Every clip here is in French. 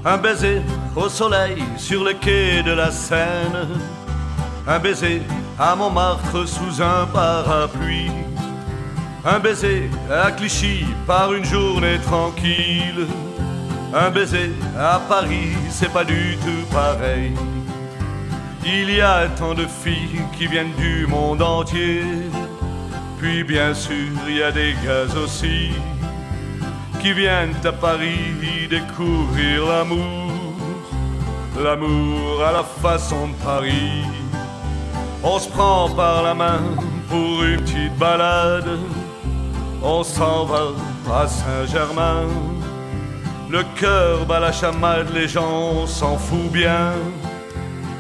Un baiser au soleil sur le quai de la Seine. Un baiser à Montmartre sous un parapluie. Un baiser à Clichy par une journée tranquille. Un baiser à Paris, c'est pas du tout pareil. Il y a tant de filles qui viennent du monde entier. Puis bien sûr, il y a des gars aussi qui viennent à Paris découvrir l'amour. L'amour à la façon de Paris. On se prend par la main pour une petite balade. On s'en va à Saint-Germain. Le cœur bat la chamade, les gens s'en foutent bien.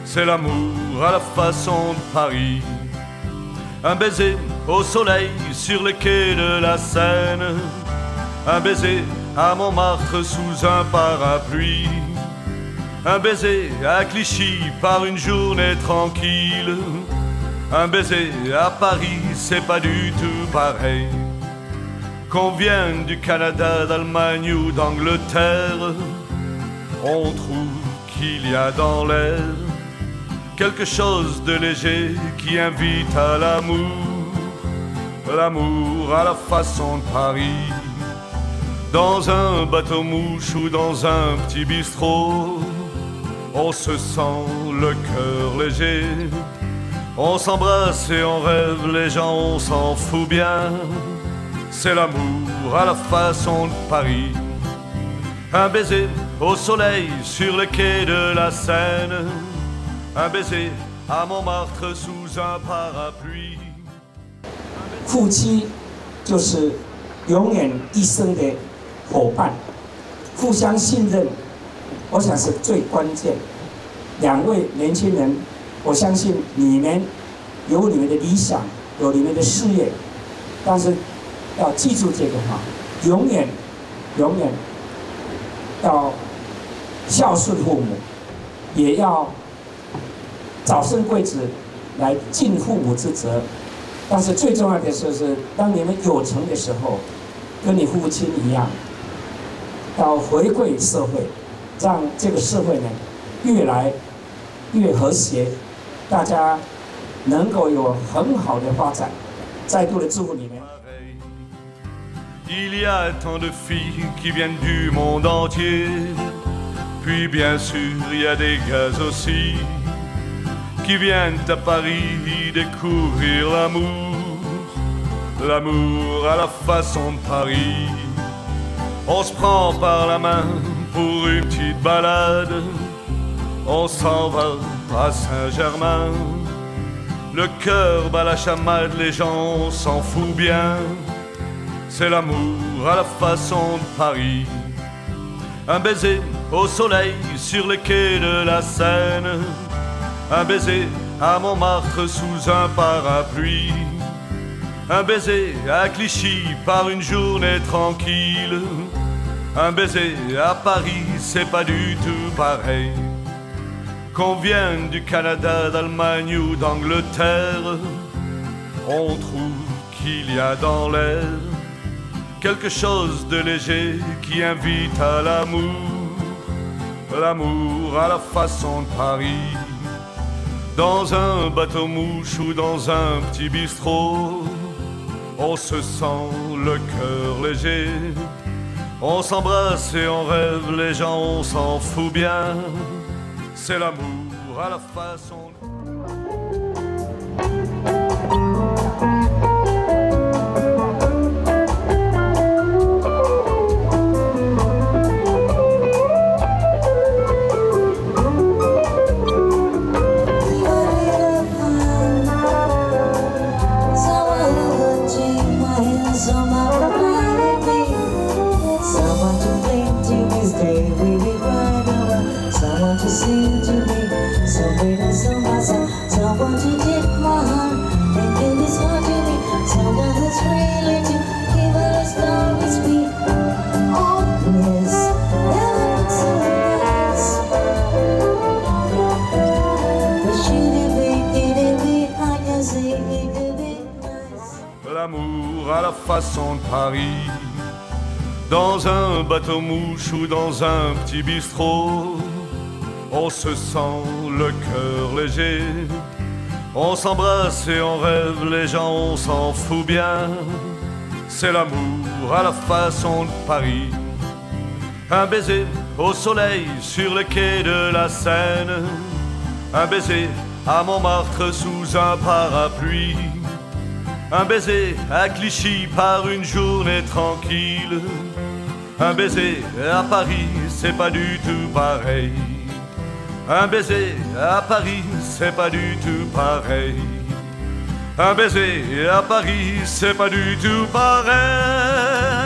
C'est l'amour à la façon de Paris. Un baiser au soleil sur le quai de la Seine. Un baiser à Montmartre sous un parapluie. Un baiser à Clichy par une journée tranquille. Un baiser à Paris, c'est pas du tout pareil. Qu'on vienne du Canada, d'Allemagne ou d'Angleterre, on trouve qu'il y a dans l'air quelque chose de léger qui invite à l'amour. L'amour à la façon de Paris. Dans un bateau-mouche ou dans un petit bistrot, on se sent le cœur léger. On s'embrasse et on rêve, les gens on s'en fout bien. C'est l'amour à la façon de Paris. Un baiser au soleil sur le quai de la Seine. Un baiser à Montmartre sous un parapluie. 夫妻就是永远一生的伙伴，互相信任，我想是最关键。两位年轻人，我相信你们有你们的理想，有你们的事业，但是要记住这个话，永远要孝顺父母，也要早生贵子，来尽父母之责。但是最重要的是，当你们有成的时候，跟你父亲一样，要回馈社会，让这个社会呢越来越和谐，大家能够有很好的发展。再度的祝福你们。 Il y a tant de filles qui viennent du monde entier. Puis bien sûr, il y a des gars aussi qui viennent à Paris découvrir l'amour. L'amour à la façon de Paris. On se prend par la main pour une petite balade. On s'en va à Saint-Germain. Le cœur bat la chamade, les gens s'en foutent bien. C'est l'amour à la façon de Paris. Un baiser au soleil sur le quai de la Seine. Un baiser à Montmartre sous un parapluie. Un baiser à Clichy par une journée tranquille. Un baiser à Paris, c'est pas du tout pareil. Qu'on vienne du Canada, d'Allemagne ou d'Angleterre, on trouve qu'il y a dans l'air quelque chose de léger qui invite à l'amour. L'amour à la façon de Paris. Dans un bateau-mouche ou dans un petit bistrot, on se sent le cœur léger. On s'embrasse et on rêve, les gens on s'en fout bien. C'est l'amour à la façon de L'amour à la façon de Paris. dans un bateau-mouche ou dans un petit bistrot. On se sent le cœur léger, on s'embrasse et on rêve, les gens on s'en fout bien. C'est l'amour à la façon de Paris. Un baiser au soleil sur le quai de la Seine, un baiser à Montmartre sous un parapluie, un baiser à Clichy par une journée tranquille, un baiser à Paris, c'est pas du tout pareil. Un baiser à Paris, c'est pas du tout pareil. Un baiser à Paris, c'est pas du tout pareil.